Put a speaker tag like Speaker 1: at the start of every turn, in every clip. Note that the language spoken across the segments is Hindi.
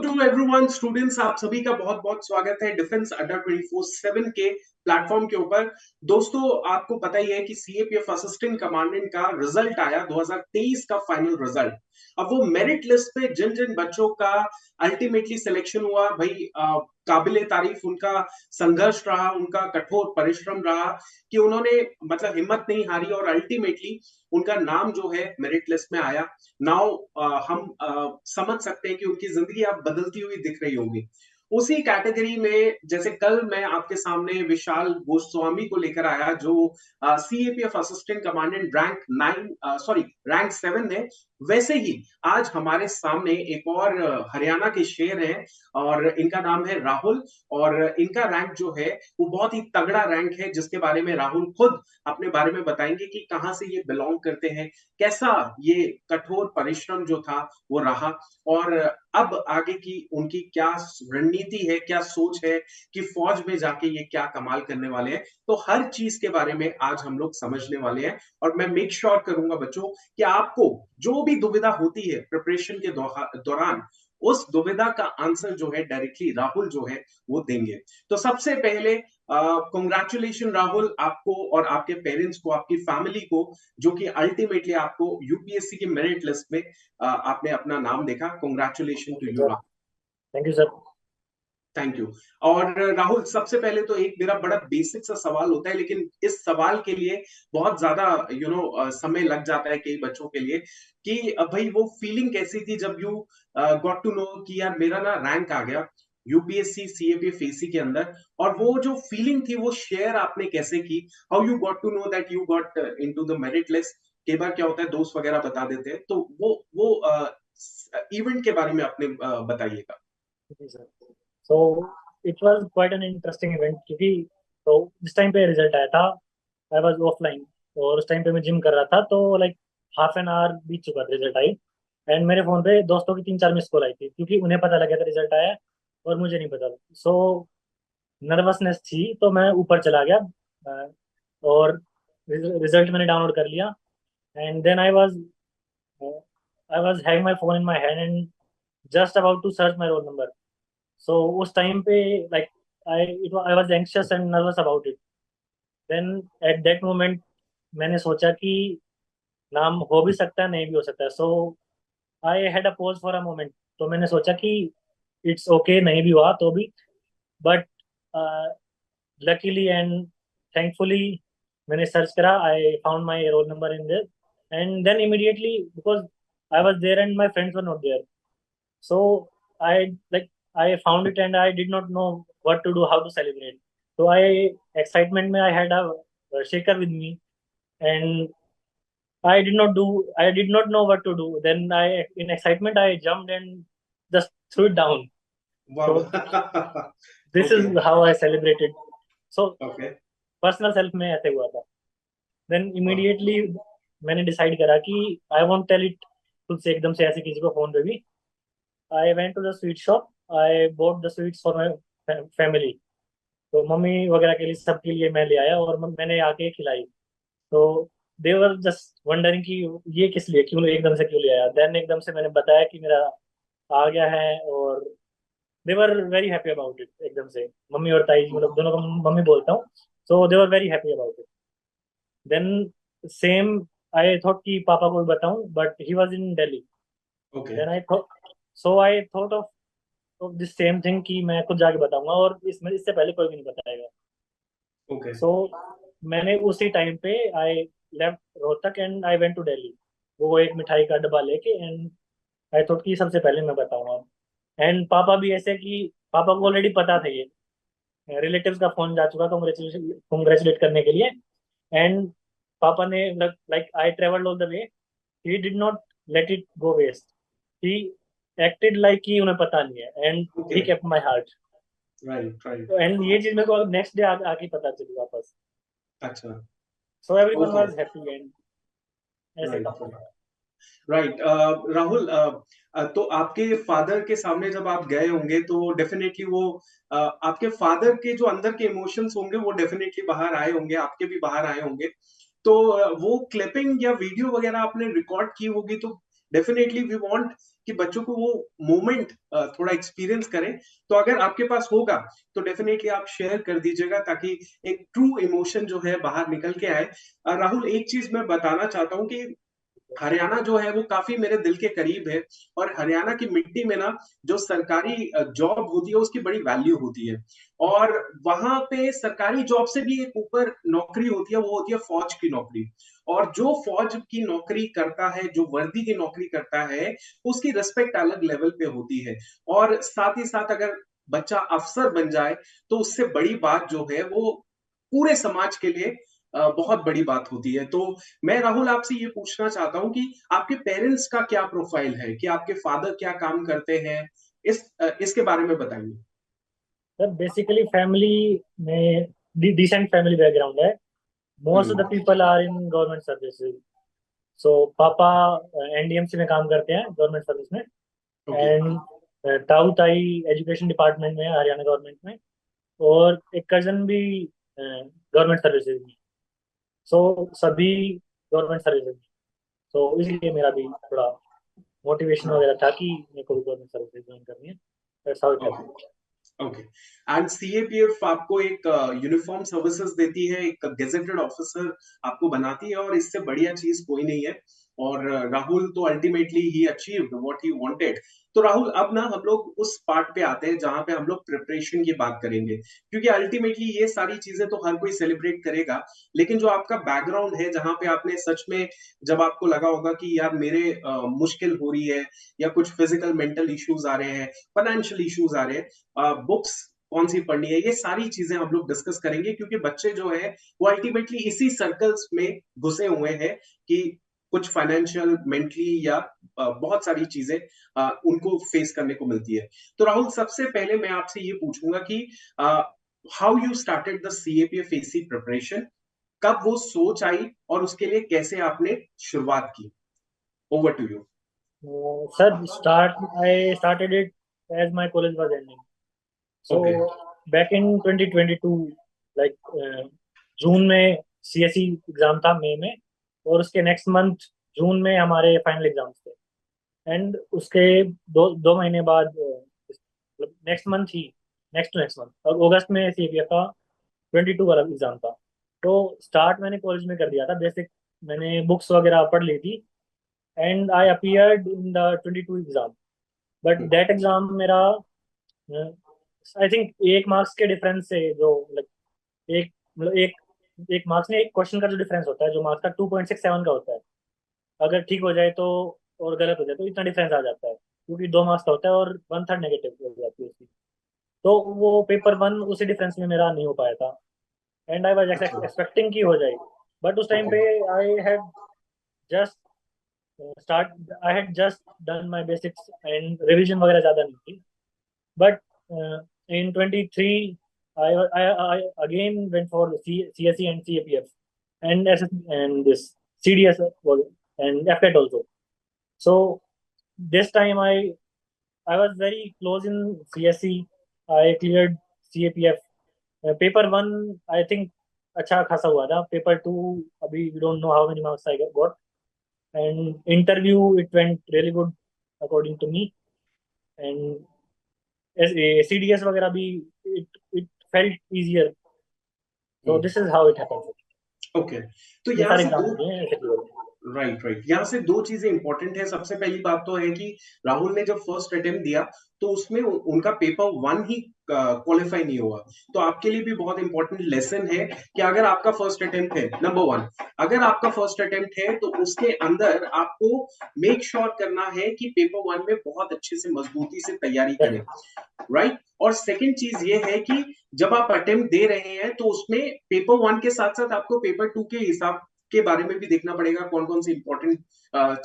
Speaker 1: टू एवरीवन स्टूडेंट्स, आप सभी का बहुत बहुत स्वागत है डिफेंस अड्डा 24/7 के प्लेटफॉर्म के ऊपर। दोस्तों, आपको पता ही है कि सीएपीएफ असिस्टेंट कमांडेंट का रिजल्ट आया 2023 का फाइनल रिजल्ट। अब वो मेरिट लिस्ट पे जिन जिन बच्चों का अल्टीमेटली सिलेक्शन हुआ भाई, काबिले तारीफ उनका संघर्ष रहा, उनका कठोर परिश्रम रहा कि उन्होंने मतलब हिम्मत नहीं हारी और अल्टीमेटली उनका नाम जो है मेरिट लिस्ट में आया। नाउ हम समझ सकते हैं कि उनकी जिंदगी अब बदलती हुई दिख रही होगी। उसी कैटेगरी में जैसे कल मैं आपके सामने विशाल गोस्वामी को लेकर आया जो सीएपीएफ असिस्टेंट कमांडेंट रैंक 7 है, वैसे ही आज हमारे सामने एक और हरियाणा के शेर हैं और इनका नाम है राहुल। और इनका रैंक जो है वो बहुत ही तगड़ा रैंक है, जिसके बारे में राहुल खुद अपने बारे में बताएंगे कि कहां से ये बिलोंग करते हैं, कैसा ये कठोर परिश्रम जो था वो रहा और अब आगे की उनकी क्या रणनीति है, क्या सोच है कि फौज में जाके ये क्या कमाल करने वाले हैं। तो हर चीज के बारे में आज हम लोग समझने वाले हैं और मैं मेक श्योर करूंगा बच्चों कि आपको जो भी दुविधा होती है प्रिपरेशन के दौरान, उस दुविधा का आंसर जो है डायरेक्टली राहुल जो है वो देंगे। तो सबसे पहले कॉन्ग्रेचुलेशन राहुल, आपको और आपके पेरेंट्स को, आपकी फैमिली को, जो कि अल्टीमेटली आपको यूपीएससी की मेरिट लिस्ट में आपने अपना नाम देखा। Congratulation to you Rahul.
Speaker 2: Thank you sir.
Speaker 1: Thank you. और राहुल, सबसे पहले तो एक मेरा बड़ा बेसिक सा सवाल होता है, लेकिन इस सवाल के लिए बहुत ज्यादा समय लग जाता है कई बच्चों के लिए कि भाई वो फीलिंग कैसी थी जब यू गॉट टू नो कि यार मेरा ना रैंक आ गया यूपीएससी सीएपीएफ एसी के अंदर, और वो जो फीलिंग थी वो शेयर आपने कैसे की? How you got to know that you got into the merit list? कई बार क्या होता है दोस्त वगैरह बता देते हैं, तो वो इवेंट के बारे में आपने बताइएगा।
Speaker 2: जी sir. So it was quite an interesting event क्योंकि तो जिस टाइम पे रिजल्ट आया था आई वाज ऑफलाइन और उस टाइम पे मैं जिम कर रहा था, तो लाइक हाफ एन आवर बीत चुका था रिजल्ट आई। एंड मेरे फोन पे दोस्तों की 3-4 मिस कॉल आई थी क्योंकि उन्हें पता लगा था रिजल्ट आया और मुझे नहीं पता। सो नर्वसनेस थी तो मैं ऊपर चला गया और रिजल्ट मैंने डाउनलोड कर लिया। And then I was having my phone in my hand and just about to search my roll number. So उस टाइम पे like I was anxious and nervous about it. Then at that moment मैंने सोचा कि नाम हो भी सकता है, नहीं भी हो सकता है। So I had a pause for a moment. तो मैंने सोचा कि इट्स ओके, नहीं भी हुआ तो भी, बट लकीली एंड थैंकफुली मैंने सर्च करा, I found my roll number in there and then immediately because I was there and my friends were not there. So I like I found it and I did not know what to do, how to celebrate. So excitement में I had a shaker with me and I did not know what to do. Then in excitement I jumped and just threw it down.
Speaker 1: वाह।
Speaker 2: So this
Speaker 1: okay.
Speaker 2: is how I celebrated. So
Speaker 1: okay.
Speaker 2: Personal self में ऐसे हुआ था। देन
Speaker 1: वाह।
Speaker 2: इमीडिएटली मैंने डिसाइड करा कि आई वॉन्ट टेल इट खुद से एकदम से ऐसे किसी को फोन पे भी। I went to the sweet shop. I bought the sweets for my family. तो मम्मी वगैरह के लिए सबके लिए मैं ले आया और मैंने आके खिलाई। तो दे वर जस्ट वंडरिंग कि ये किस लिए, क्यों एकदम से क्यों ले आया। देन एकदम से मैंने बताया कि मेरा आ गया है और they were very happy about it. एकदम से मम्मी और ताई जी, मतलब दोनों को मम्मी बोलता हूँ, so they were very happy about it. Then same I thought कि पापा को भी बताऊं, but he was in Delhi.
Speaker 1: Okay.
Speaker 2: Then I thought of this same thing कि मैं खुद जाके बताऊंगा और इसमें इससे पहले कोई भी नहीं बताएगा।
Speaker 1: ओके।
Speaker 2: सो मैंने उसी टाइम पे I left Rohtak and I went to Delhi, वो एक मिठाई का डब्बा लेके। एंड आई थॉट कि सबसे पहले मैं बताऊंगा। एंड पापा भी ऐसे कि पापा को ऑलरेडी पता था, ये रिलेटिव्स का फोन जा चुका कॉन्ग्रेचुलेट करने के लिए। एंड पापा ने like I travelled all the way, he did not let it go waste. He acted like कि उन्हें पता नहीं है and
Speaker 1: okay.
Speaker 2: He kept my heart.
Speaker 1: Right right.
Speaker 2: And ये चीज मेरे को नेक्स्ट डे आके पता चली वापस।
Speaker 1: अच्छा।
Speaker 2: So everyone
Speaker 1: okay.
Speaker 2: Was happy and ऐसे
Speaker 1: राइट
Speaker 2: था।
Speaker 1: राइट। राहुल, तो आपके फादर के सामने जब आप गए होंगे तो डेफिनेटली वो आपके फादर के जो अंदर के इमोशंस होंगे वो डेफिनेटली बाहर आए होंगे, आपके भी बाहर आए होंगे। तो वो क्लिपिंग या वीडियो वगैरह आपने रिकॉर्ड की होगी, तो डेफिनेटली वी वांट कि बच्चों को वो मोमेंट थोड़ा एक्सपीरियंस करें। तो अगर आपके पास होगा तो डेफिनेटली आप शेयर कर दीजिएगा, ताकि एक ट्रू इमोशन जो है बाहर निकल के आए। राहुल, एक चीज मैं बताना चाहता हूँ कि हरियाणा जो है वो काफी मेरे दिल के करीब है, और हरियाणा की मिट्टी में ना जो सरकारी जॉब होती है उसकी बड़ी वैल्यू होती है। और वहां पे सरकारी जॉब से भी एक ऊपर नौकरी होती है, वो होती है फौज की नौकरी। और जो फौज की नौकरी करता है, जो वर्दी की नौकरी करता है, उसकी रिस्पेक्ट अलग लेवल पे होती है। और साथ ही साथ अगर बच्चा अफसर बन जाए तो उससे बड़ी बात जो है वो पूरे समाज के लिए बहुत बड़ी बात होती है। तो मैं राहुल आपसे ये पूछना चाहता हूँ कि आपके पेरेंट्स का क्या प्रोफाइल है, कि आपके फादर क्या काम करते हैं, इसके बारे में बताइए।
Speaker 2: सर बेसिकली फैमिली में डिसेंट फैमिली बैकग्राउंड है. Most of the people are in government services. So papa NDMC में काम करते हैं, गवर्नमेंट सर्विस में.
Speaker 1: ओके।
Speaker 2: एंड ताऊ ताई एजुकेशन डिपार्टमेंट में है, हरियाणा गवर्नमेंट में. और एक कजन भी गवर्नमेंट सर्विसेज में. सो सभी गवर्नमेंट सर्विसेज में. सो इसलिए मेरा भी थोड़ा मोटिवेशन वगैरह था कि मेरे को भी गवर्नमेंट सर्विसेज ज्वाइन करनी है. That's how it
Speaker 1: okay.
Speaker 2: Happened.
Speaker 1: Okay. And CAPF आपको एक यूनिफॉर्म सर्विसेज देती है, एक गेजेटेड ऑफिसर आपको बनाती है, और इससे बढ़िया चीज कोई नहीं है। और राहुल तो ultimately he achieved what he wanted. तो राहुल, अब ना हम लोग उस पार्ट पे आते हैं जहां पे हम लोग प्रिपरेशन की बात करेंगे, क्योंकि अल्टीमेटली ये सारी चीजें तो हर कोई सेलिब्रेट करेगा, लेकिन जो आपका बैकग्राउंड है, जहां पे आपने सच में, जब आपको लगा होगा कि यार मेरे मुश्किल हो रही है, या कुछ फिजिकल मेंटल इश्यूज आ रहे हैं, फाइनेंशियल इश्यूज आ रहे हैं, बुक्स कौन सी पढ़नी है, ये सारी चीजें हम लोग डिस्कस करेंगे, क्योंकि बच्चे जो है वो अल्टीमेटली इसी सर्कल्स में घुसे हुए हैं कि कुछ फाइनेंशियल, मेंटली, या बहुत सारी चीजें उनको फेस करने को मिलती है। तो राहुल, सबसे पहले मैं आपसे ये पूछूंगा कि how you started the CAPF AC preparation, कब वो सोच आई और उसके लिए कैसे आपने शुरुआत की? Over to you.
Speaker 2: Sir, I started it as my college was ending.
Speaker 1: Okay.
Speaker 2: So back in 2022, like जून में सीएसई एग्जाम था, मई में. और उसके नेक्स्ट मंथ जून में हमारे फाइनल एग्जाम्स थे. एंड उसके दो दो महीने बाद, मतलब नेक्स्ट मंथ ही, नेक्स्ट टू नेक्स्ट मंथ, और अगस्त में सीएपीएफ का 22 वाला एग्जाम था. तो स्टार्ट मैंने कॉलेज में कर दिया था. बेसिक मैंने बुक्स वगैरह पढ़ ली थी. And I appeared in the 22 exam. But that exam मेरा, आई थिंक एक मार्क्स के डिफरेंस से, जो like एक, मतलब एक मार्क्स में एक क्वेश्चन का जो डिफरेंस होता है, जो मार्क्स का 2.67 का होता है, अगर ठीक हो जाए तो, और गलत हो जाए तो इतना डिफरेंस आ जाता है, क्योंकि 2 मार्क्स का होता है और वन थर्ड नेगेटिव हो जाती है उसकी. तो वो पेपर वन उसी डिफरेंस में मेरा नहीं हो पाया था. एंड आई वाज
Speaker 1: अच्छा।
Speaker 2: एक्सपेक्टिंग की हो जाए. बट उस टाइम
Speaker 1: ओके।
Speaker 2: पे I had just I had just done my basics, and revision वगैरह ज़्यादा नहीं थी. But in 23, I again went for the CSE and CAPF and and this CDS and FCAT also. So this time I was very close in CSE. I cleared CAPF. Paper one, I think अच्छा खासा हुआ था. Paper two, अभी we don't know how many marks I got. And interview, it went really good according to me. And CDS वगैरह भी, it felt easier. So this is how it happens.
Speaker 1: Okay. तो
Speaker 2: ये
Speaker 1: यहाँ
Speaker 2: सारे
Speaker 1: से
Speaker 2: एग्जाम
Speaker 1: दो,
Speaker 2: होते हैं ऐसे clear होते हैं.
Speaker 1: राइट राइट, यहाँ से दो चीजें इंपॉर्टेंट है। सबसे पहली बात तो है कि राहुल ने जब फर्स्ट अटेम्प्ट दिया तो उसमें उनका पेपर वन ही क्वालिफाई नहीं हुआ। तो आपके लिए भी बहुत इंपॉर्टेंट लेसन है कि अगर आपका फर्स्ट अटेम्प्ट है, नंबर वन, अगर आपका फर्स्ट अटेम्प्ट है तो उसके अंदर आपको मेक श्योर करना है कि पेपर वन में बहुत अच्छे से मजबूती से तैयारी
Speaker 2: Yes.
Speaker 1: करें, राइट। और सेकंड चीज ये है कि जब आप अटेम्प्ट दे रहे हैं तो उसमें पेपर वन के साथ साथ आपको पेपर टू के हिसाब के बारे में भी देखना पड़ेगा, कौन कौन सी इंपॉर्टेंट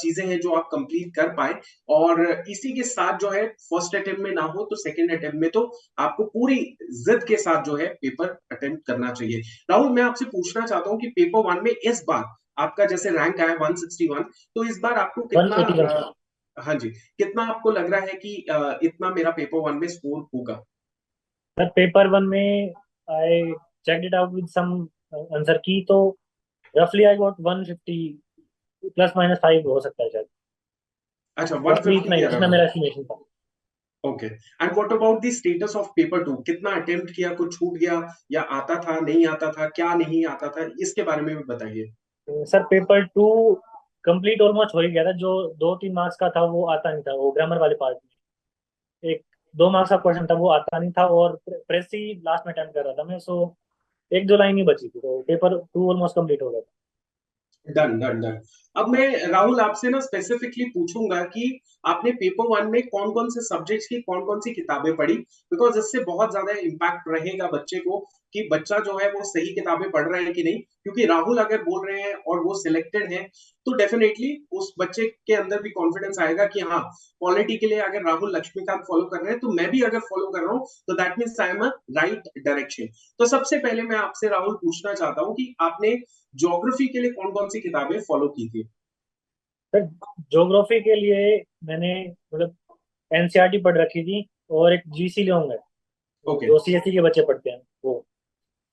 Speaker 1: चीजें हैं जो आप कंप्लीट कर पाए। और इसी के साथ जो है, फर्स्ट अटेम्प्ट में ना हो तो सेकंड अटेम्प्ट में तो आपको पूरी जिद के साथ जो है पेपर अटेम्प्ट करना चाहिए। राहुल, मैं आपसे पूछना चाहता हूँ कि पेपर वन में इस बार आपका जैसे रैंक आया 161, तो इस बार आपको कितना
Speaker 2: 181.
Speaker 1: हाँ जी, कितना आपको लग रहा है कि इतना मेरा पेपर वन में स्कोर होगा?
Speaker 2: सर पेपर वन में I check it out with some answer key, तो रफली आई गॉट 150, प्लस माइनस 5 हो सकता है शायद.
Speaker 1: अच्छा,
Speaker 2: रफली
Speaker 1: 150
Speaker 2: इतना ही,
Speaker 1: किया
Speaker 2: जितना
Speaker 1: रहा।
Speaker 2: मेरा एस्टिमेशन था।
Speaker 1: Okay. And what about the status of paper 2, कितना अटेम्प्ट किया, कुछ छूट गया या आता था, नहीं आता था, क्या नहीं आता था, इसके बारे में भी बताइए।
Speaker 2: सर पेपर 2 कंप्लीट ऑलमोस्ट हो ही गया था। जो 2-3 मार्क्स का था वो आता नहीं था, वो ग्रामर वाले पार्ट में। एक 2 मार्क्स का क्वेश्चन था वो आता नहीं था, और प्रेस ही लास्ट में अटेम्प्ट कर रहा था मैं। सो एक दो लाइन ही बची थी, तो पेपर 2 ऑलमोस्ट कंप्लीट हो गया था।
Speaker 1: Done done done. अब मैं राहुल आपसे ना स्पेसिफिकली पूछूंगा कि आपने पेपर 1 में कौन कौन से सब्जेक्ट्स की कौन कौन सी किताबें पढ़ी, बिकॉज इससे बहुत ज्यादा इम्पैक्ट रहेगा बच्चे को कि बच्चा जो है वो सही किताबें पढ़ रहा है कि नहीं। क्योंकि राहुल अगर बोल रहे हैं और वो सिलेक्टेड है तो डेफिनेटली उस बच्चे के अंदर भी कॉन्फिडेंस आएगा कि हाँ, पॉलिटी के लिए अगर राहुल लक्ष्मीकांत फॉलो कर रहे हैं तो मैं भी अगर फॉलो कर रहा हूँ तो that means I am a right direction. तो सबसे पहले मैं आपसे राहुल पूछना चाहता हूँ कि आपने ज्योग्राफी के लिए कौन कौन सी किताबें फॉलो की थी।
Speaker 2: सर ज्योग्राफी के लिए मैंने मतलब एनसीईआरटी पढ़ रखी थी, और एक जीसी लियोंग है
Speaker 1: ओके।
Speaker 2: जो सीएससी के बच्चे पढ़ते हैं वो।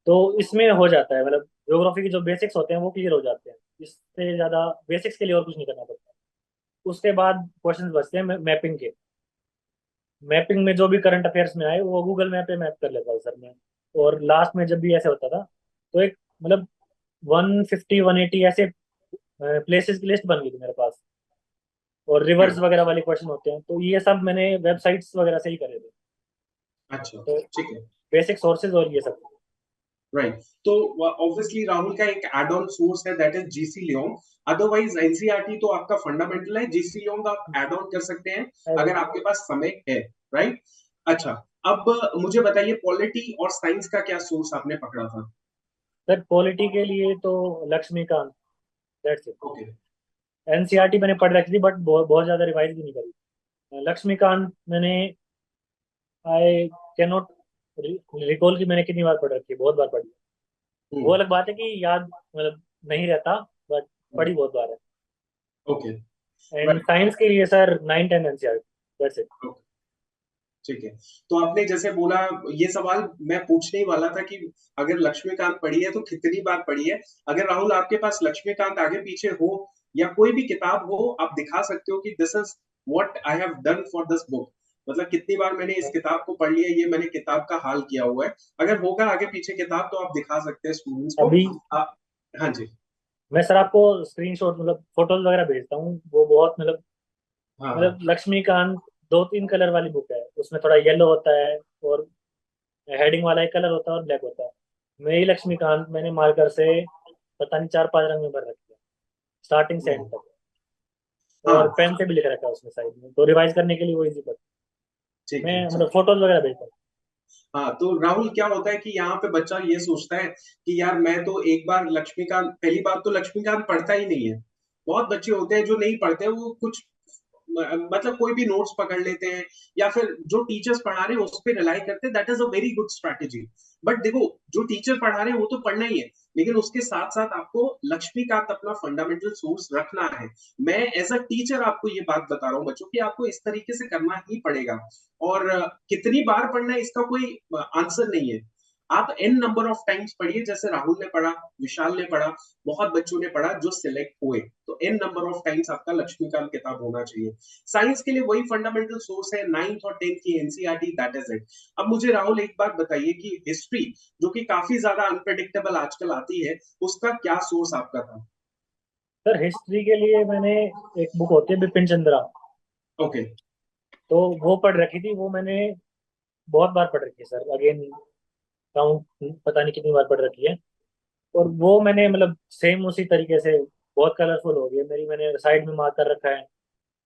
Speaker 2: तो इसमें हो जाता है, मतलब ज्योग्राफी के जो बेसिक्स होते हैं वो क्लियर हो जाते हैं। इससे ज्यादा बेसिक्स के लिए और कुछ नहीं करना पड़ता। उसके बाद क्वेश्चंस बचते हैं मैपिंग के। मैपिंग में जो भी करंट अफेयर्स में आए वो गूगल मैप पे मैप कर लेता हूँ सर मैं। और लास्ट में जब भी ऐसे होता था तो एक मतलब 150-180 ऐसे प्लेसेस की लिस्ट बन गई थी मेरे पास। और रिवर्स
Speaker 1: राइट।
Speaker 2: वगैरह वाले क्वेश्चन होते हैं, तो ये सब मैंने वेबसाइट्स वगैरह से ही करे थे।
Speaker 1: अच्छा।
Speaker 2: तो
Speaker 1: ठीक है।
Speaker 2: बेसिक सोर्सेज और ये सब।
Speaker 1: राइट। तो ऑब्वियसली राहुल का एक एड ऑन सोर्स है that is GC Leong. Otherwise NCERT तो आपका फंडामेंटल है, जीसी लियोंग आप एड ऑन कर सकते हैं अगर आपके पास समय है। राइट। अच्छा। अब मुझे बताइए पॉलिटी और साइंस का क्या सोर्स आपने पकड़ा था।
Speaker 2: सर पॉलिटी के लिए तो Laxmikanth, that's it.
Speaker 1: Okay.
Speaker 2: NCERT मैंने पढ़ रखी थी, बट बहुत ज्यादा रिवाइज भी नहीं करी। लक्ष्मीकांत मैंने, आई कैन नॉट रिकॉल कि मैंने कितनी बार पढ़ रखी है, बहुत बार पढ़ी है। वो अलग बात है कि याद मतलब नहीं रहता, बट पढ़ी बहुत बार है।
Speaker 1: ओके।
Speaker 2: And
Speaker 1: right.
Speaker 2: साइंस के लिए सर 9-10 एनसीईआरटी, दैट्स इट।
Speaker 1: ठीक है। तो आपने जैसे बोला, ये सवाल मैं पूछने ही वाला था कि अगर लक्ष्मीकांत पढ़ी है तो कितनी बार पढ़ी है। अगर राहुल आपके पास लक्ष्मीकांत आगे पीछे हो या कोई भी किताब हो, आप दिखा सकते हो कि this is what I have done for this book, मतलब कितनी बार मैंने इस किताब को पढ़ लिया, ये मैंने किताब का हाल किया हुआ है। अगर होगा आगे पीछे किताब तो आप दिखा सकते हैं स्टूडेंट्स को।
Speaker 2: अभी
Speaker 1: आ, हाँ जी।
Speaker 2: मैं सर आपको स्क्रीनशॉट मतलब फोटोज वगैरह भेजता हूँ। वो बहुत मतलब
Speaker 1: हाँ हाँ।
Speaker 2: मतलब लक्ष्मीकांत 2-3 कलर वाली बुक है। उसमें थोड़ा येलो होता है, और हेडिंग वाला एक कलर होता है और ब्लैक होता है। मेरी लक्ष्मीकांत मैंने मार्कर से पता नहीं 4-5 रंग में भर रखी है, स्टार्टिंग से एंड तक। और
Speaker 1: हाँ।
Speaker 2: पेन से भी लिख रखा है उसमें साइड में, तो रिवाइज करने के लिए वो इजी पड़ता
Speaker 1: ठीक
Speaker 2: है।
Speaker 1: है।
Speaker 2: मैं मतलब फोटोज वगैरह भेजता हूँ।
Speaker 1: हाँ, तो राहुल क्या होता है कि यहाँ पे बच्चा ये सोचता है कि यार मैं तो एक बार लक्ष्मीकांत, पहली बार तो लक्ष्मीकांत पढ़ता ही नहीं है। बहुत बच्चे होते हैं जो नहीं पढ़ते, वो कुछ मतलब कोई भी नोट्स पकड़ लेते हैं या फिर जो टीचर्स पढ़ा रहे हैं उस पर रिलाई करते हैं, that is a very good strategy. But देखो, जो टीचर पढ़ा रहे हैं वो तो पढ़ना ही है, लेकिन उसके साथ साथ आपको लक्ष्मीकांत अपना फंडामेंटल सोर्स रखना है। मैं एज अ टीचर आपको ये बात बता रहा हूँ बच्चों की, आपको इस तरीके से करना ही पड़ेगा। और कितनी बार पढ़ना है इसका कोई आंसर नहीं है। आप एन नंबर ऑफ टाइम्स पढ़िए, जैसे राहुल ने पढ़ा, विशाल ने पढ़ा, बहुत बच्चों ने पढ़ा जो सिलेक्ट हुए। तो एन नंबर ऑफ टाइम्स आपका लक्ष्मीकांत किताब होना चाहिए। साइंस के लिए वही फंडामेंटल सोर्स है, 9th और 10th की एनसीईआरटी, दैट इज इट। अब मुझे राहुल एक बात बताइए कि हिस्ट्री, जो कि काफी ज्यादा अनप्रेडिक्टेबल आजकल आती है, उसका क्या सोर्स आपका था।
Speaker 2: सर हिस्ट्री के लिए मैंने, एक बुक होती है बिपिन चंद्रा,
Speaker 1: ओके।
Speaker 2: तो वो पढ़ रखी थी। वो मैंने बहुत बार पढ़ रखी है सर, अगेन काउंट पता नहीं कितनी बार पढ़ रखी है। और वो मैंने मतलब सेम उसी तरीके से, बहुत कलरफुल हो गई है मेरी, मैंने साइड में मार्क कर रखा है।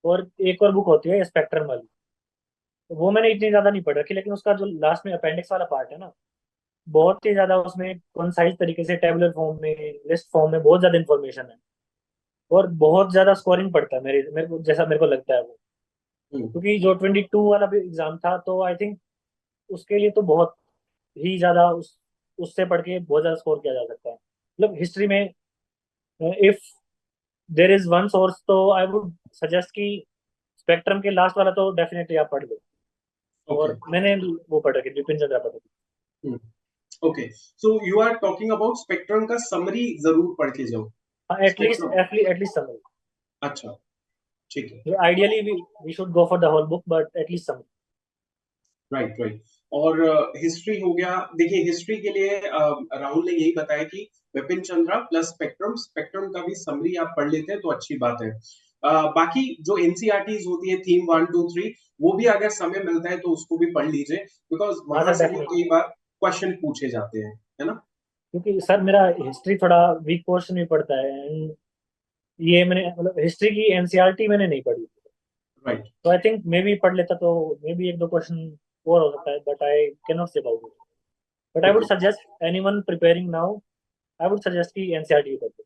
Speaker 2: और एक और बुक होती है स्पेक्ट्रम वाली, तो वो मैंने इतनी ज्यादा नहीं पढ़ रखी, लेकिन उसका जो लास्ट में अपेंडिक्स वाला पार्ट है ना, बहुत ही ज्यादा उसमें कंसाइज तरीके से टेबुलर फॉर्म में, लिस्ट फॉर्म में बहुत ज्यादा इंफॉर्मेशन है। और बहुत ज्यादा स्कोरिंग पड़ता है मेरे मेरे को, जैसा मेरे को लगता है वो। क्योंकि जो 22 वाला भी एग्जाम था, तो आई थिंक उसके लिए तो बहुत ही ज्यादा उससे पढ़ के बहुत ज्यादा स्कोर किया जा सकता है। मतलब हिस्ट्री में if there is one source, तो आई वुड सजेस्ट कि स्पेक्ट्रम के लास्ट वाला तो डेफिनेटली आप पढ़ लो।
Speaker 1: ओके।
Speaker 2: और मैंने वो पढ़ रखी, बिपिन चंद्रा पढ़ रखी।
Speaker 1: Okay. So you are talking about spectrum का समरी, जरूर पढ़ के जाओ।
Speaker 2: हाँ एटलीस्ट
Speaker 1: स्पेक्ट्रम।
Speaker 2: एटलीस्ट समझ।
Speaker 1: अच्छा। ठीक है।
Speaker 2: Ideally, we should go for the whole book, but at least some.
Speaker 1: Right right. और हिस्ट्री हो गया। देखिए हिस्ट्री के लिए राहुल ने यही बताया कि Vipin Chandra plus spectrum, spectrum का भी समरी आप पढ़ लेते हैं तो अच्छी बात है। बाकी जो एनसीईआरटीज होती है थीम 1 2 3, वो भी अगर समय मिलता है तो उसको भी पढ़ लीजिए, बिकॉज
Speaker 2: हाँ
Speaker 1: वहां
Speaker 2: सर,
Speaker 1: से भी
Speaker 2: डेफिनेटली।
Speaker 1: कई बार क्वेश्चन पूछे जाते हैं, है ना।
Speaker 2: क्योंकि सर मेरा हिस्ट्री थोड़ा वीक पोर्शन भी पड़ता है, एंड ये मैंने मतलब हिस्ट्री की एनसीईआरटी मैंने नहीं पढ़ी।
Speaker 1: राइट।
Speaker 2: तो आई थिंक मे बी पढ़ लेता तो मे बी एक दो क्वेश्चन और हो सकता है, but I can not say about it. But I
Speaker 1: ठीक
Speaker 2: वुड
Speaker 1: है।
Speaker 2: Suggest anyone preparing now, I would suggest कि एनसीईआरटी पढ़ो।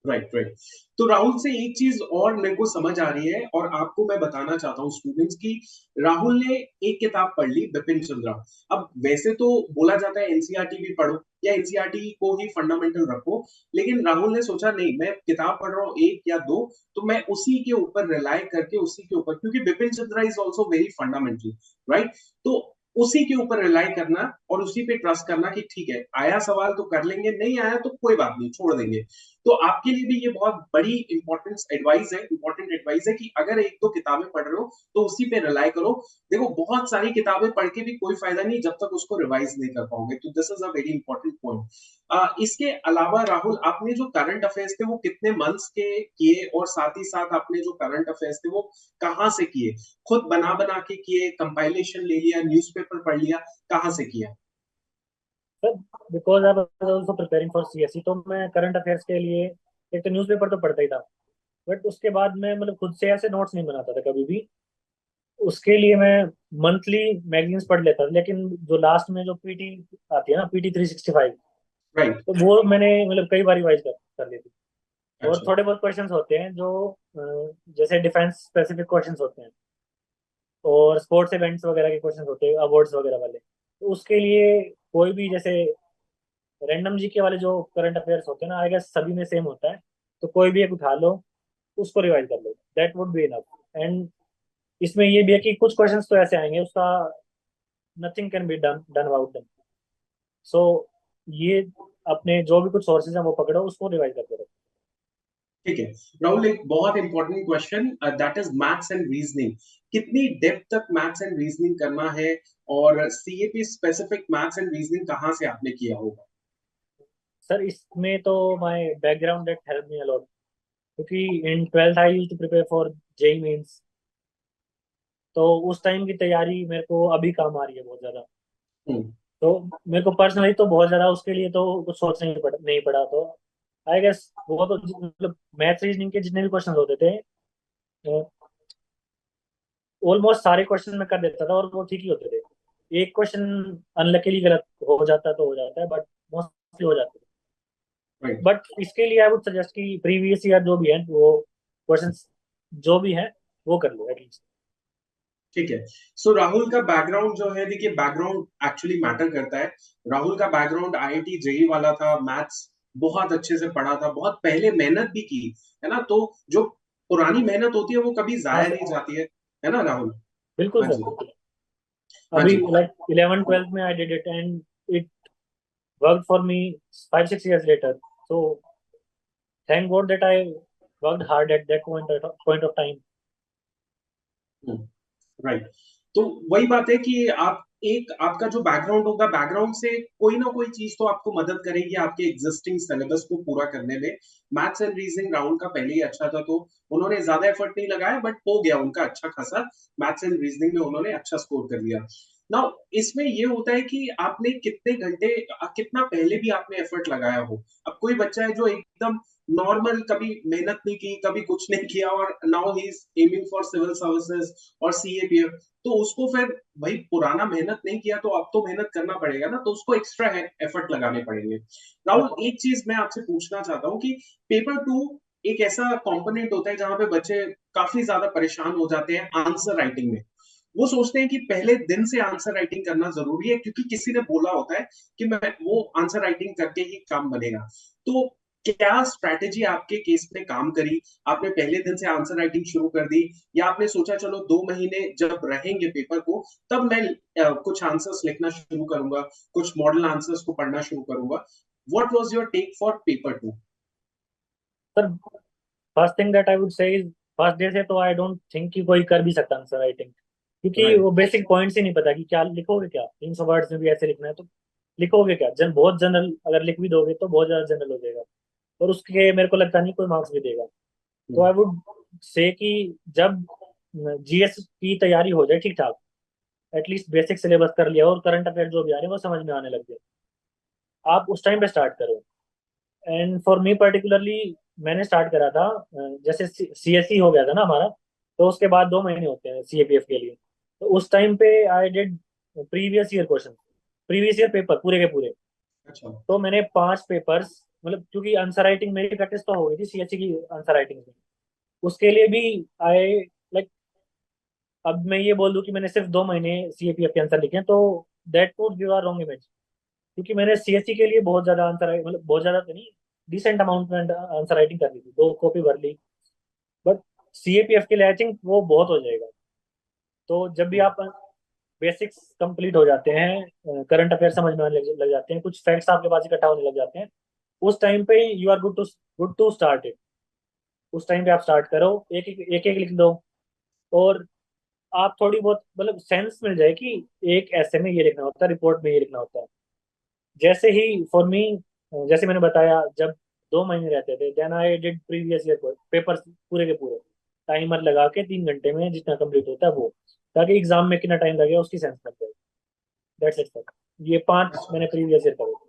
Speaker 1: Right right. तो राहुल से एक चीज और मेरे को समझ आ रही है और आपको मैं बताना चाहता हूँ स्टूडेंट्स की, राहुल ने एक किताब पढ़ ली बिपिन चंद्रा। अब वैसे तो बोला जाता है एनसीईआरटी भी पढ़ो या एनसीईआरटी को ही फंडामेंटल रखो, लेकिन राहुल ने सोचा नहीं, मैं किताब पढ़ रहा हूँ एक या दो, तो मैं उसी के ऊपर रिलाई करके उसी के ऊपर, क्योंकि Bipin Chandra is also very fundamental, right. तो उसी के ऊपर रिलाई करना और उसी पे ट्रस्ट करना कि ठीक है, आया सवाल तो कर लेंगे, नहीं आया तो कोई बात नहीं, छोड़ देंगे। तो आपके लिए भी ये बहुत बड़ी इंपॉर्टेंट एडवाइस है कि अगर एक दो किताबें पढ़ रहे हो तो उसी पे रिलाई करो। देखो बहुत सारी किताबें पढ़ के भी कोई फायदा नहीं जब तक उसको रिवाइज नहीं कर पाओगे, तो this is a very important point. इसके अलावा राहुल, आपने जो करंट अफेयर्स थे वो कितने मंथ्स के किए, और साथ ही साथ आपने जो करंट अफेयर्स थे वो कहाँ से किए? खुद बना बना के किए, कंपाइलेशन ले लिया, न्यूज़पेपर पढ़ लिया, कहाँ से किया?
Speaker 2: Sir because I was also preparing for CSC, तो मैं करंट अफेयर्स के लिए एक तो न्यूज़पेपर तो पढ़ता ही था, बट उसके बाद मैं मतलब खुद से ऐसे नोट्स नहीं बनाता था कभी भी। उसके लिए मैं मंथली मैगजीन्स पढ़ लेता था, लेकिन जो लास्ट में जो पीटी आती है ना, PT 365,
Speaker 1: राइट।
Speaker 2: तो वो मैंने मतलब कई बार रिवाइज कर ली थी। और
Speaker 1: अच्छा।
Speaker 2: थोड़े बहुत क्वेश्चंस होते हैं जो जैसे डिफेंस स्पेसिफिक क्वेश्चंस होते हैं, और स्पोर्ट्स इवेंट्स वगैरह के क्वेश्चंस होते हैं, अवार्ड्स वगैरह वाले, तो उसके लिए कोई भी जैसे रैंडम जीके वाले जो करंट अफेयर्स होते हैं ना, आई गेस सभी में सेम होता है, तो कोई भी एक उठा लो, उसको रिवाइज कर लो, that would be enough. And इसमें ये भी है कि कुछ क्वेश्चंस तो ऐसे आएंगे उसका nothing can be done done about them. So ये अपने जो भी कुछ सोर्सेज हैं वो पकड़ो, उसको रिवाइज करते रहो।
Speaker 1: ठीक है राहुल, एक बहुत important question, that is maths and reasoning. कितनी डेप्थ तक मैथ्स एंड रीजनिंग करना है, और CAP specific maths and reasoning कहाँ से आपने किया होगा?
Speaker 2: सर इसमें तो my background that help me a lot, क्योंकि in 12th I used to prepare for JEE mains, तो उस टाइम की तैयारी मेरे को अभी काम आ रही है बहुत ज्यादा।
Speaker 1: हम्म।
Speaker 2: तो मेरे को पर्सनली तो बहुत ज्यादा उसके लिए तो कुछ सोचना नहीं पड़ा, तो आई गेस वो तो मतलब मैथ रीजनिंग के जितने भी क्वेश्चन होते थे, ऑलमोस्ट सारे क्वेश्चन मैं कर देता था और वो ठीक ही होते थे। एक क्वेश्चन अनलकीली गलत हो जाता तो हो जाता है, बट मोस्टली हो जाते थे।
Speaker 1: राइट।
Speaker 2: बट इसके लिए आई वुड सजेस्ट कि प्रीवियस ईयर जो भी है वो क्वेश्चंस जो भी है वो कर लो एटलीस्ट।
Speaker 1: ठीक है। सो राहुल का बैकग्राउंड जो है, देखिए बैकग्राउंड एक्चुअली मैटर करता है। राहुल का बैकग्राउंड आईआईटी जेई वाला था, मैथ्स बहुत अच्छे से पढ़ा था, बहुत पहले मेहनत भी की, है ना। तो जो पुरानी मेहनत होती है वो कभी
Speaker 2: हाँ
Speaker 1: जाया नहीं
Speaker 2: सर,
Speaker 1: जाती है ना राहुल।
Speaker 2: बिल्कुल
Speaker 1: हाँ
Speaker 2: सर,
Speaker 1: जी।
Speaker 2: बिल्कुल।
Speaker 1: हाँ
Speaker 2: अभी
Speaker 1: जी।
Speaker 2: लाइक 11 12 में I did it, and it worked for me 5 6 years later. So thank God that I worked hard at that point of time.
Speaker 1: Right. तो वही बात है कि आप एक आपका जो बैकग्राउंड होगा, बैकग्राउंड से कोई ना कोई चीज तो आपको मदद करेगी आपके एग्जिस्टिंग सिलेबस को पूरा करने में। मैथ्स एंड रीजनिंग राहुल का पहले ही अच्छा था, तो उन्होंने ज्यादा एफर्ट नहीं लगाया, बट हो गया उनका अच्छा खासा। मैथ्स एंड रीजनिंग में उन्होंने अच्छा स्कोर कर लिया। नाउ इसमें ये होता है कि आपने कितने घंटे, कितना पहले भी आपने एफर्ट लगाया हो। अब कोई बच्चा है जो एकदम नॉर्मल, कभी मेहनत नहीं की, कभी कुछ नहीं किया, और now he is aiming for civil services और सीएपीएफ, तो उसको फिर भाई पुराना मेहनत नहीं किया तो अब तो मेहनत करना पड़ेगा ना, तो उसको एक्स्ट्रा एफर्ट लगाने पड़ेंगे। राहुल एक चीज मैं आपसे पूछना चाहता हूँ कि पेपर 2 एक ऐसा कंपोनेंट होता है जहां पे बच्चे काफी ज्यादा परेशान हो जाते हैं आंसर राइटिंग में। वो सोचते हैं कि पहले दिन से आंसर राइटिंग करना जरूरी है क्योंकि किसी ने बोला होता है कि मैं वो आंसर राइटिंग करके ही काम बनेगा। तो क्या स्ट्रैटेजी आपके केस में काम करी? आपने पहले दिन से आंसर राइटिंग शुरू कर दी, या आपने सोचा चलो 2 महीने जब रहेंगे पेपर को तब मैं कुछ आंसर्स लिखना शुरू करूंगा, कुछ मॉडल आंसर्स को पढ़ना शुरू करूंगा? What was your take for paper 2?
Speaker 2: Sir, first thing that I would say is first day से तो आई डोंट थिंक कि कोई कर भी सकता आंसर राइटिंग, क्योंकि
Speaker 1: राइट।
Speaker 2: वो बेसिक पॉइंट्स ही नहीं पता कि क्या लिखोगे, क्या 300 वर्ड्स में भी ऐसे लिखना है तो लिखोगे क्या। बहुत जनरल अगर लिख भी दोगे तो बहुत ज्यादा जनरल हो जाएगा, और उसके मेरे को लगता नहीं कोई मार्क्स भी देगा। तो आई वुड से कि जब जीएस की तैयारी हो जाए ठीक ठाक, एटलीस्ट बेसिक सिलेबस कर लिया और करंट अफेयर जो भी आ रहे हैं वो समझ में आने लग गए, आप उस टाइम पे स्टार्ट करो। एंड फॉर मी पर्टिकुलरली मैंने स्टार्ट करा था जैसे सीएससी हो गया था ना हमारा, तो उसके बाद 2 महीने होते हैं सीएपीएफ के लिए। तो उस टाइम पे आई did previous year question, previous year paper पूरे के पूरे।
Speaker 1: अच्छा।
Speaker 2: तो मैंने 5 पेपर्स, मतलब क्योंकि आंसर राइटिंग मेरी प्रैक्टिस तो हो गई थी सीएससी की आंसर राइटिंग में, उसके लिए भी आई लाइक, अब मैं ये बोल दूं कि मैंने सिर्फ 2 महीने सीएपीएफ के आंसर लिखे हैं तो that would give a wrong image, क्योंकि मैंने सीएससी के लिए बहुत ज्यादा आंसर, मतलब बहुत ज्यादा तो नहीं, डिसेंट अमाउंट में आंसर राइटिंग कर ली थी, 2 कॉपी भर ली। बट सीएपीएफ के लिए आई थिंक वो बहुत हो जाएगा। तो जब भी आप बेसिक्स कंप्लीट हो जाते हैं, करंट अफेयर समझ में आने लग जाते हैं, कुछ फैक्ट्स आपके पास इकट्ठा होने लग जाते हैं, उस टाइम पे you are good to start it. उस टाइम पे आप स्टार्ट करो, एक एक लिख दो, और आप थोड़ी बहुत मतलब सेंस मिल जाए कि एक ऐसे में ये लिखना होता है, रिपोर्ट में ये लिखना होता है। जैसे ही फॉर मी, जैसे मैंने बताया, जब 2 महीने रहते थे then I did previous year paper पूरे के पूरे, टाइमर लगा के 3 घंटे में जितना कंप्लीट होता है वो, ताकि एग्जाम में कितना टाइम लगेगा उसकी सेंस लग जाए। That's it sir. ये 5
Speaker 1: अच्छा।
Speaker 2: मैंने प्रीवियस ईयर करे।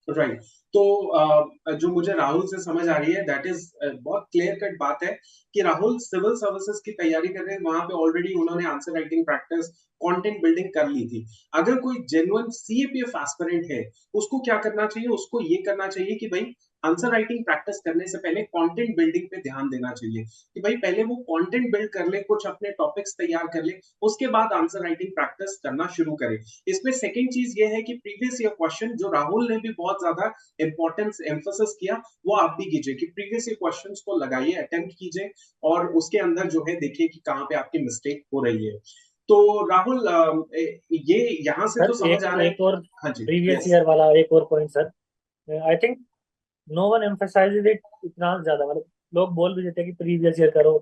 Speaker 1: राइट। तो जो मुझे राहुल से समझ आ रही है दैट इज बहुत क्लियर कट बात है कि राहुल सिविल सर्विसेज की तैयारी कर रहे हैं, वहां पे ऑलरेडी उन्होंने answer writing practice, content building कर ली थी। अगर कोई जेन्युइन सीएपीएफ एस्पिरेंट है, उसको क्या करना चाहिए? उसको ये करना चाहिए कि भाई आंसर राइटिंग प्रैक्टिस करने से पहले कंटेंट बिल्डिंग पे ध्यान देना चाहिए, कि भाई पहले वो कंटेंट बिल्ड कर ले, कुछ अपने टॉपिक्स तैयार कर ले, उसके बाद आंसर राइटिंग प्रैक्टिस करना शुरू करे। इसमें सेकंड चीज ये है कि प्रीवियस ईयर क्वेश्चन, जो राहुल ने भी बहुत ज्यादा इंपॉर्टेंस एम्फोसिस किया, वो आप भी कीजिए कि प्रीवियस ईयर क्वेश्चंस को लगाइए, अटेम्प्ट कीजिए, और उसके अंदर जो है देखिए कि कहाँ पे आपकी मिस्टेक हो रही है। तो राहुल, ये यहाँ से
Speaker 2: सर
Speaker 1: तो समझ
Speaker 2: एक
Speaker 1: आ रहा है।
Speaker 2: एक और
Speaker 1: हाँ जी।
Speaker 2: Previous
Speaker 1: yes.
Speaker 2: ईयर वाला एक और point sir, I think no one emphasises it इतना ज्यादा, मतलब लोग बोल भी देते हैं कि प्रीवियस ईयर करो,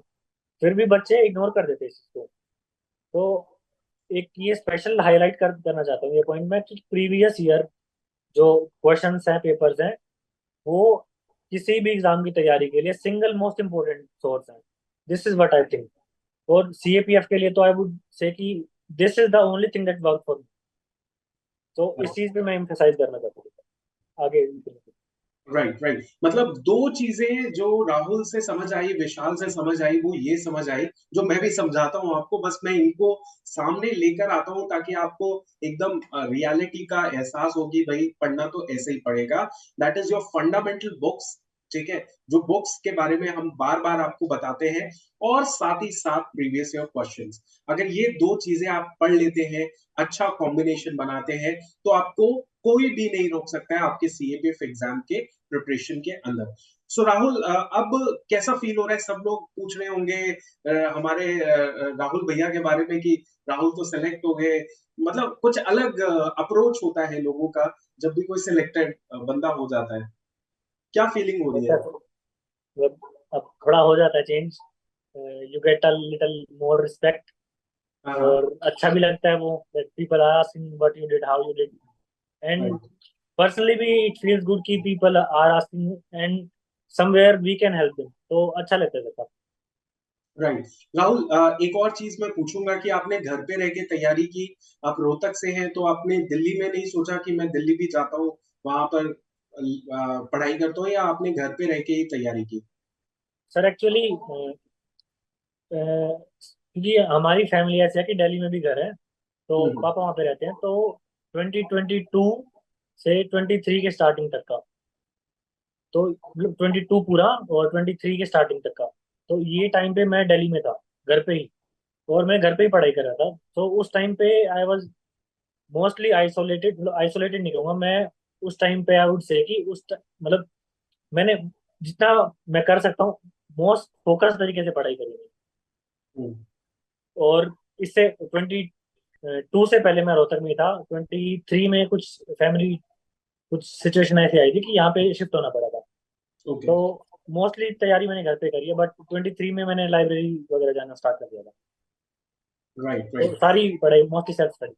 Speaker 2: फिर भी बच्चे इग्नोर कर देते हैं इस चीज को। तो एक ये स्पेशल हाईलाइट करना चाहता हूँ ये पॉइंट में कि प्रीवियस ईयर जो क्वेश्चंस हैं, पेपर्स हैं, वो किसी भी एग्जाम की तैयारी के लिए सिंगल मोस्ट इम्पोर्टेंट सोर्स है। This is what I think. और सीएपीएफ के लिए तो आई वुड से कि this is the only thing that work for me. तो इस चीज पे मैं एम्फसाइज करना चाहता हूँ आगे।
Speaker 1: Right, right. मतलब दो चीजें जो राहुल से समझ आई, विशाल से समझ आई, वो ये समझ आई, जो मैं भी समझाता हूँ आपको, बस मैं इनको सामने लेकर आता हूँ ताकि आपको एकदम रियलिटी का एहसास होगी, भाई पढ़ना तो ऐसे ही पड़ेगा। That is your fundamental books. ठीक है, जो बुक्स के बारे में हम बार बार आपको बताते हैं, और साथ ही साथ प्रीवियस ईयर क्वेश्चंस। अगर ये दो चीजें आप पढ़ लेते हैं, अच्छा कॉम्बिनेशन बनाते हैं, तो आपको कोई भी नहीं रोक सकता है आपके सीएपीएफ एग्जाम के प्रिपरेशन के अंदर। सो राहुल, अब कैसा फील हो रहा है? सब लोग पूछ रहे होंगे हमारे राहुल भैया के बारे में कि राहुल तो सेलेक्ट हो गए। मतलब कुछ अलग अप्रोच होता है लोगों का जब भी कोई सिलेक्टेड बंदा हो जाता है। क्या फीलिंग हो रही है?
Speaker 2: होता है तो मतलब अब थोड़ा हो जाता है change, you get a little more respect,
Speaker 1: हाँ, हाँ।
Speaker 2: और अच्छा भी लगता है वो that people are asking what you did, how you did, and
Speaker 1: right,
Speaker 2: personally भी it feels good कि people are asking and somewhere we can help them, तो अच्छा लगता है सब।
Speaker 1: राइट। राहुल, एक और चीज मैं पूछूंगा कि आपने घर पे रह के तैयारी की, आप रोहतक से हैं, तो आपने दिल्ली में नहीं सोचा कि मैं दिल्ली भी जाता हूँ, वहां पर पढ़ाई करता हूँ, या आपने घर पे रह के ही तैयारी की?
Speaker 2: सर एक्चुअली क्योंकि हमारी फैमिली ऐसी है कि दिल्ली में भी घर है, तो
Speaker 1: हम्म।
Speaker 2: पापा वहाँ पे रहते हैं, तो 2022 से 23 के स्टार्टिंग तक का, तो 22 पूरा और 23 के स्टार्टिंग तक का, तो ये टाइम पे मैं दिल्ली में था, घर पे ही, और मैं घर पे ही पढ़ाई कर रहा था। तो उस टाइम पे I was mostly isolated, isolated नहीं कहूँगा मैं, उस टाइम पे आई वुड से कि मतलब मैंने जितना मैं कर सकता हूँ मोस्ट फोकस तरीके से पढ़ाई करी है।
Speaker 1: हम्म।
Speaker 2: और इससे 22 से पहले मैं रोहतक में ही था, 23 में कुछ फैमिली, कुछ सिचुएशन ऐसी आई थी कि यहाँ पे शिफ्ट होना पड़ा था।
Speaker 1: ओके।
Speaker 2: तो मोस्टली तैयारी मैंने घर पे करी है, बट 23 में मैंने लाइब्रेरी वगैरह जाना स्टार्ट कर दिया था।
Speaker 1: राइट
Speaker 2: तो
Speaker 1: राइट।
Speaker 2: सारी पढ़ाई मोस्टली सेल्फ स्टडी।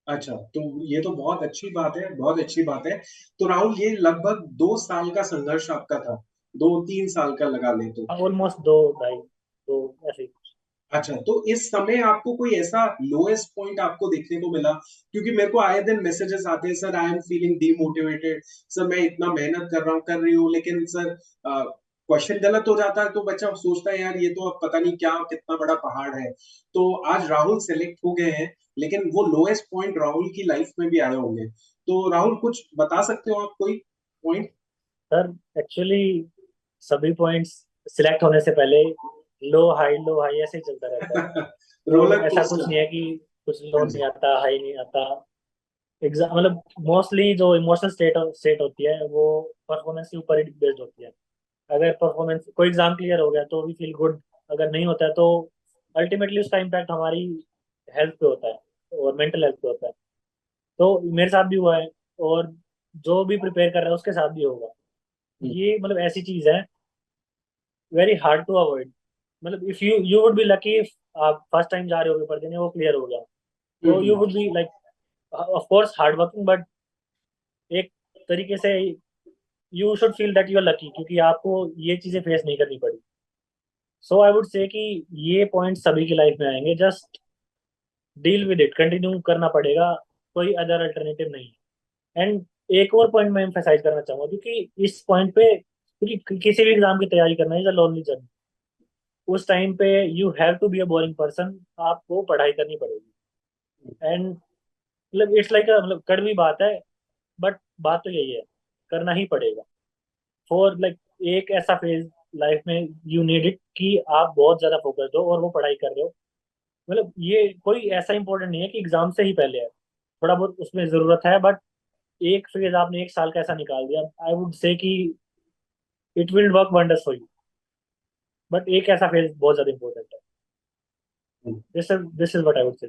Speaker 1: अच्छा, तो ये तो बहुत अच्छी बात है, बहुत अच्छी बात है। तो राहुल, ये लगभग 2 साल का संघर्ष आपका था, 2-3 साल का लगा ले तो।
Speaker 2: ऑलमोस्ट दो ढाई दो ऐसे ही।
Speaker 1: अच्छा, तो इस समय आपको कोई ऐसा लोएस्ट पॉइंट आपको देखने को मिला? क्योंकि मेरे को आए दिन मैसेजेस आते हैं, sir I am feeling demotivated, sir मैं इतना मेहनत कर रहा हूँ, कर रही हूँ, लेकिन सर क्वेश्चन गलत हो जाता है तो बच्चा सोचता है यार ये तो अब पता नहीं क्या कितना बड़ा पहाड़ है। तो आज राहुल सेलेक्ट हो गए हैं, लेकिन वो लोएस्ट पॉइंट राहुल की लाइफ में भी आए होंगे। तो राहुल, कुछ बता सकते हो आप कोई पॉइंट?
Speaker 2: सर एक्चुअली सभी पॉइंट्स सिलेक्ट होने से पहले लो हाई ऐसे ही चलता रहता है। तो
Speaker 1: रोलर
Speaker 2: ऐसा कुछ
Speaker 1: कोस्टर।
Speaker 2: नहीं है कि कुछ लो
Speaker 1: हाँ
Speaker 2: नहीं
Speaker 1: जी।
Speaker 2: आता, हाई नहीं आता। एग्जाम मतलब मोस्टली जो इमोशनल स्टेट होती है वो परफॉर्मेंस के ऊपर ही बेस्ड होती है। अगर परफॉर्मेंस कोई एग्जाम क्लियर हो गया तो वी फील गुड, अगर नहीं होता है तो अल्टीमेटली उसका इम्पैक्ट हमारी हेल्थ पे होता है और मेंटल हेल्थ पे होता है। तो मेरे साथ भी हुआ है, और जो भी प्रिपेयर कर रहा है उसके साथ भी होगा।
Speaker 1: हम्म,
Speaker 2: ये मतलब ऐसी चीज है, वेरी हार्ड टू अवॉइड। मतलब if you would be lucky if आप फर्स्ट टाइम जा रहे हो पेपर देने, वो क्लियर हो गया, तो you
Speaker 1: hmm,
Speaker 2: would be like of course hard working, but एक तरीके से you should feel that you are lucky, क्योंकि आपको ये चीजें फेस नहीं करनी पड़ी। सो आई वुड से कि ये पॉइंट सभी की लाइफ में आएंगे, just deal with it, continue करना पड़ेगा, कोई अदर अल्टरनेटिव नहीं है। एंड एक और पॉइंट मैं एम्फेसाइज करना चाहूंगा, क्योंकि इस पॉइंट पे, क्योंकि किसी भी एग्जाम की तैयारी करना इज अ लोनली जर्नी। उस टाइम पे you have to be a boring person, आपको पढ़ाई करनी पड़ेगी। एंड मतलब इट्स लाइक मतलब कड़वी बात है, बट बात तो यही है, करना ही पड़ेगा। फॉर लाइक एक ऐसा फेज लाइफ में यू नीड इट कि आप बहुत ज्यादा फोकस्ड हो और वो पढ़ाई कर रहे हो। मतलब ये कोई ऐसा इंपॉर्टेंट नहीं है कि एग्जाम से ही पहले है, थोड़ा बहुत उसमें जरूरत है, बट एक फेज आपने एक साल का ऐसा निकाल दिया, आई वुड से कि it will work wonders for you. But एक ऐसा फेज बहुत ज्यादा इंपॉर्टेंट है।
Speaker 1: Hmm.
Speaker 2: This is what I would say.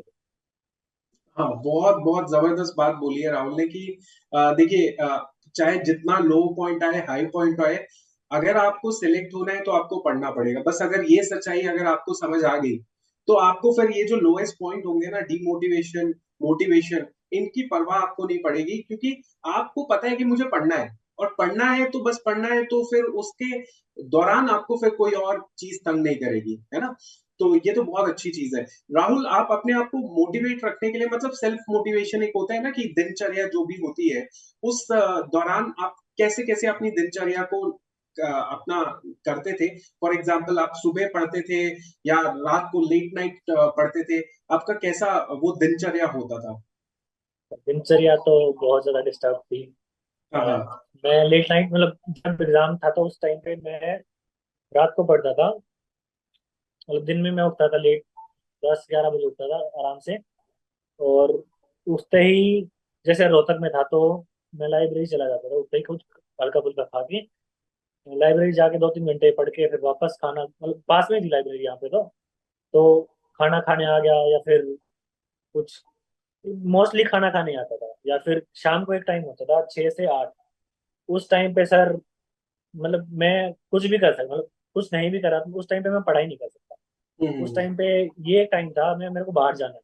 Speaker 1: हाँ, बहुत बहुत जबरदस्त बात बोली है राहुल ने कि देखिए, चाहे जितना लो पॉइंट आए, हाई पॉइंट आए, अगर आपको सिलेक्ट होना है तो आपको पढ़ना पड़ेगा। बस अगर ये सच्चाई अगर आपको समझ आ गई, तो आपको फिर ये जो लोएस्ट पॉइंट होंगे ना, डिमोटिवेशन, मोटिवेशन, इनकी परवाह आपको नहीं पड़ेगी, क्योंकि आपको पता है कि मुझे पढ़ना है, और पढ़ना है तो बस पढ़ना है, तो फिर उसके दौरान आपको फिर कोई और चीज तंग नहीं करेगी, है ना? तो ये तो बहुत अच्छी चीज है। राहुल, आप अपने आप को मोटिवेट रखने के लिए, मतलब सेल्फ मोटिवेशन एक होता है ना कि दिनचर्या जो भी होती है, उस दौरान आप कैसे कैसे अपनी दिनचर्या को अपना करते थे? फॉर एग्जाम्पल, आप सुबह पढ़ते थे या रात को लेट नाइट पढ़ते थे? आपका कैसा वो दिनचर्या होता था?
Speaker 2: दिनचर्या तो बहुत ज्यादा डिस्टर्ब थी।
Speaker 1: हाँ
Speaker 2: अ,
Speaker 1: हाँ।
Speaker 2: मैं लेट नाइट, मतलब जब एग्जाम था तो उस टाइम पे मैं रात को पढ़ता था। मतलब दिन में मैं उठता था लेट, 10-11 बजे उठता था आराम से। और उठते ही, जैसे रोहतक में था तो मैं लाइब्रेरी चला जाता था, उठते ही कुछ हल्का फुल्का खा के लाइब्रेरी जाके 2-3 घंटे पढ़ के फिर वापस खाना, मतलब पास में थी लाइब्रेरी यहाँ पे तो खाना खाने आ गया, या फिर कुछ, मोस्टली खाना खाने आता था, या फिर शाम को एक टाइम होता था 6 से 8। उस टाइम पे सर, मतलब मैं कुछ भी कर सकता, मतलब कुछ नहीं भी करा तो उस टाइम पे मैं पढ़ाई नहीं कर सकता। उस
Speaker 1: हम्म
Speaker 2: टाइम पे ये टाइम था, मैं मेरे को बाहर जाना है,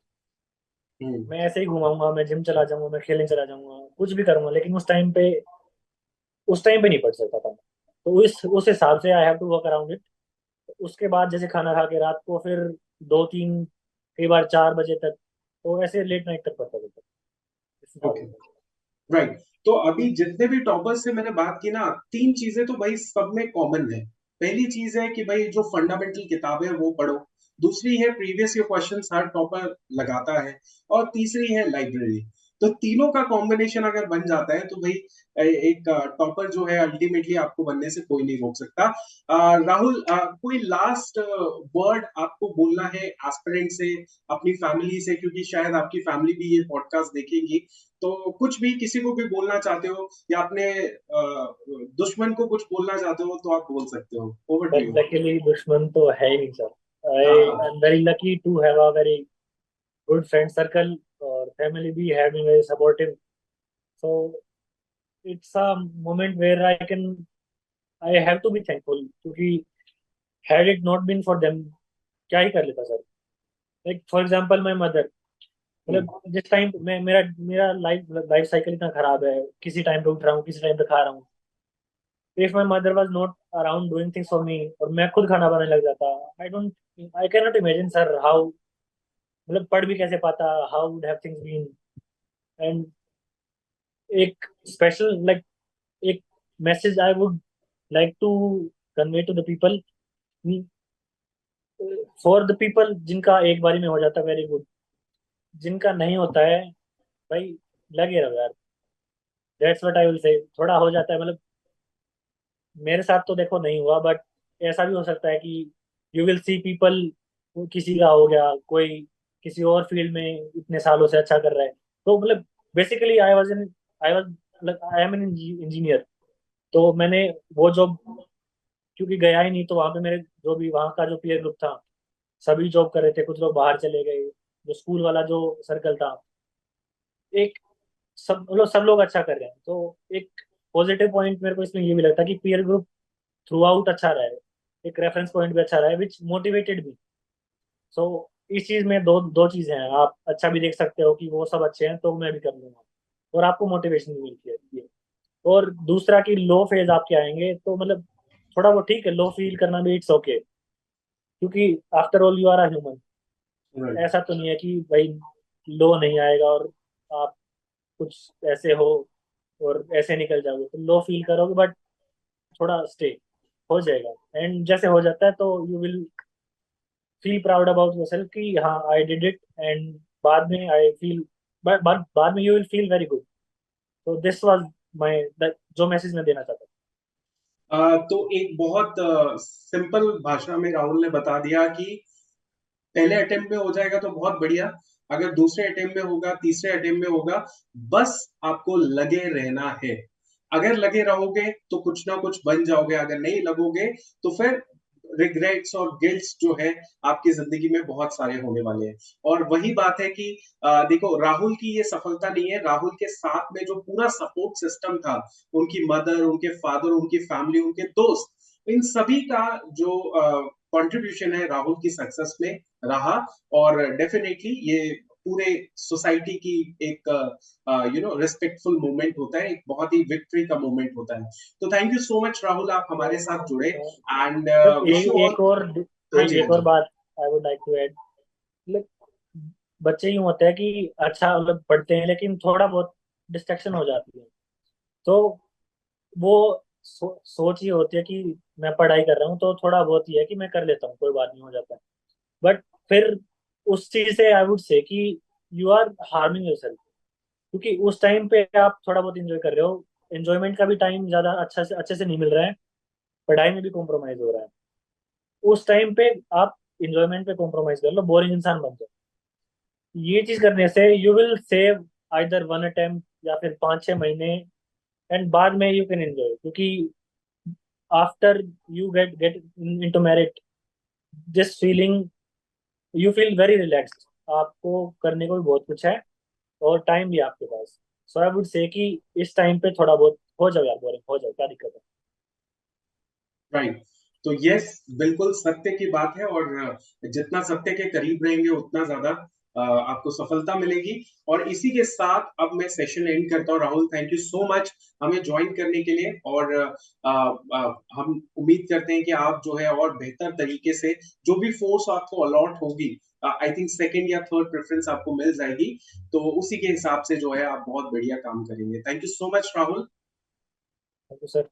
Speaker 1: हम्म।
Speaker 2: मैं ऐसे ही घुमाऊंगा, मैं जिम चला जाऊंगा, मैं खेलने चला जाऊंगा, कुछ भी करूंगा, लेकिन उस टाइम पे नहीं पढ़ सकता था मैं। तो उस हिसाब से I have to work around it. उसके बाद जैसे खाना खा के रात को फिर 2-3, कई बार 4 बजे तक, तो ऐसे लेट नाइट तक पढ़ता था।
Speaker 1: ओके। राइट। तो अभी जितने भी टॉपर्स से मैंने बात की ना, 3 चीजें तो भाई सब में कॉमन है। पहली चीज है कि भाई जो फंडामेंटल किताबें हैं वो पढ़ो। दूसरी है प्रीवियस ईयर क्वेश्चंस हर टॉपर लगाता है। और तीसरी है लाइब्रेरी। तो तीनों का कॉम्बिनेशन अगर बन जाता है तो भाई एक टॉपर जो है अल्टीमेटली आपको बनने से कोई नहीं रोक सकता। राहुल, कोई लास्ट वर्ड आपको बोलना है एस्पिरेंट से, अपनी फैमिली से, क्योंकि शायद आपकी फैमिली भी ये पॉडकास्ट देखेगी, तो कुछ भी किसी को भी बोलना चाहते हो या अपने दुश्मन को कुछ बोलना चाहते हो तो आप बोल सकते हो। Over to
Speaker 2: but
Speaker 1: you.
Speaker 2: Luckily दुश्मन तो है ही नहीं सर। आई
Speaker 1: हाँ हाँ।
Speaker 2: Am very lucky to have a very good friend circle, और फैमिली भी have been very supportive. So it's a moment where I can I have to be thankful, क्योंकि had it not been for them, क्या ही कर लेता sir. Like for example my mother,
Speaker 1: hmm,
Speaker 2: मतलब जिस टाइम मैं मेरा मेरा लाइफ लाइफ साइकिल इतना खराब है, किसी टाइम पे उठ रहा हूँ, किसी टाइम पे खा रहा हूँ। If my mother was not around doing things for me, और मैं खुद खाना बनाने लग जाता, I don't, I can not imagine sir how, मतलब पढ़ भी कैसे पाता, how would have things been. And एक स्पेशल लाइक एक message I would like to convey to the people, for the people जिनका एक बारी में हो जाता है वेरी गुड, जिनका नहीं होता है भाई लगे रहो यार। That's what I will say, थोड़ा हो जाता है मतलब, मेरे साथ तो देखो नहीं हुआ, बट ऐसा भी हो सकता है कि यू विल सी पीपल, किसी का हो गया, कोई किसी और फील्ड में इतने सालों से अच्छा कर रहा है। तो मतलब basically I am an engineer. तो मैंने वो जॉब, क्योंकि गया ही नहीं, तो वहां पे मेरे जो भी वहाँ का जो पीयर ग्रुप था, सभी जॉब कर रहे थे, कुछ लोग बाहर चले गए, जो स्कूल वाला जो सर्कल था, एक सब लोग अच्छा कर रहे हैं। तो एक पॉजिटिव पॉइंट मेरे को इसमें ये भी लगता है कि पीयर ग्रुप थ्रू आउट अच्छा रहा है, एक रेफरेंस पॉइंट भी अच्छा रहा है, विच मोटिवेटेड भी। सो इस चीज में दो दो चीजें हैं, आप अच्छा भी देख सकते हो कि वो सब अच्छे हैं तो मैं भी कर लूंगा, और आपको मोटिवेशन भी मिलती है ये। और दूसरा कि लो फेज आपके आएंगे तो मतलब थोड़ा वो ठीक है, लो फील करना भी इट्स ओके, क्योंकि after all you are a human.
Speaker 1: Right.
Speaker 2: ऐसा तो नहीं है कि भाई लो नहीं आएगा और आप कुछ ऐसे हो और ऐसे निकल जाओगे, तो लो फील करोगे, बट थोड़ा स्टे हो जाएगा। एंड जैसे हो जाता है तो you will feel proud about yourself कि हाँ आई डिड इट, एंड बाद में आई फील, बाद में you will feel very good. तो दिस वाज माय, जो मैसेज मैं देना चाहता
Speaker 1: तो एक बहुत सिंपल भाषा में राहुल ने बता दिया कि पहले अटेम्प्ट में हो जाएगा तो बहुत बढ़िया, अगर दूसरे अटेम्प्ट में होगा, तीसरे अटेम्प्ट में होगा, बस आपको लगे रहना है। अगर लगे रहोगे तो कुछ ना कुछ बन जाओगे, अगर नहीं लगोगे तो फिर रिग्रेट्स और गिल्ट्स जो है आपकी जिंदगी में बहुत सारे होने वाले हैं। और वही बात है कि देखो, राहुल की ये सफलता नहीं है, राहुल के साथ में जो पूरा सपोर्ट सिस्टम था, उनकी मदर, उनके फादर, उनकी फैमिली, उनके दोस्त, इन सभी का जो कंट्रीब्यूशन है राहुल की सक्सेस में रहा। और डेफिनेटली ये पूरे सोसाइटी की एक रिस्पेक्टफुल मोमेंट होता है, एक बहुत ही विक्ट्री का मोमेंट होता है। तो thank you so much Rahul, आप हमारे साथ जुड़े,
Speaker 2: था।
Speaker 1: एंड
Speaker 2: बस
Speaker 1: विश यू ऑल। हाँ जी, हाँ
Speaker 2: एक और
Speaker 1: जी।
Speaker 2: बात I would like to add, मतलब बच्चे यूं होते हैं कि अच्छा मतलब पढ़ते हैं, लेकिन थोड़ा बहुत डिस्ट्रैक्शन हो जाती है। तो वो सोच ये होती है कि मैं पढ़ाई कर रहा हूँ तो थोड़ा बहुत ही है कि मैं कर लेता हूँ, कोई बात नहीं, हो जाता है। बट फिर उस चीज से आई वुड से कि यू आर हार्मिंग योरसेल्फ, क्योंकि उस टाइम पे आप थोड़ा बहुत इंजॉय कर रहे हो, एंजॉयमेंट का भी टाइम ज्यादा अच्छे से नहीं मिल रहा है, पढ़ाई में भी कॉम्प्रोमाइज हो रहा है। उस टाइम पे आप इंजॉयमेंट पे कॉम्प्रोमाइज कर लो, बोरिंग इंसान बन जाओ। ये चीज करने से you will save either one attempt या फिर 5-6 महीने, एंड बाद में यू कैन एंजॉय, क्योंकि after you get into merit, this feeling, you feel very relaxed, आपको करने को भी बहुत कुछ है और टाइम भी आपके पास। सो आई वुड से कि इस टाइम पे थोड़ा बहुत हो जाओ यार, बोरिंग हो जाओ, क्या दिक्कत है।
Speaker 1: राइट। तो यस, बिल्कुल सत्य की बात है, और जितना सत्य के करीब रहेंगे उतना ज्यादा आपको सफलता मिलेगी। और इसी के साथ अब मैं सेशन एंड करता हूँ। Rahul, thank you so much हमें ज्वाइन करने के लिए, और हम उम्मीद करते हैं कि आप जो है और बेहतर तरीके से जो भी फोर्स आपको अलॉट होगी, आई थिंक सेकंड या थर्ड प्रेफरेंस आपको मिल जाएगी, तो उसी के हिसाब से जो है आप बहुत बढ़िया काम करेंगे। Thank you so much Rahul.
Speaker 2: Thank you sir.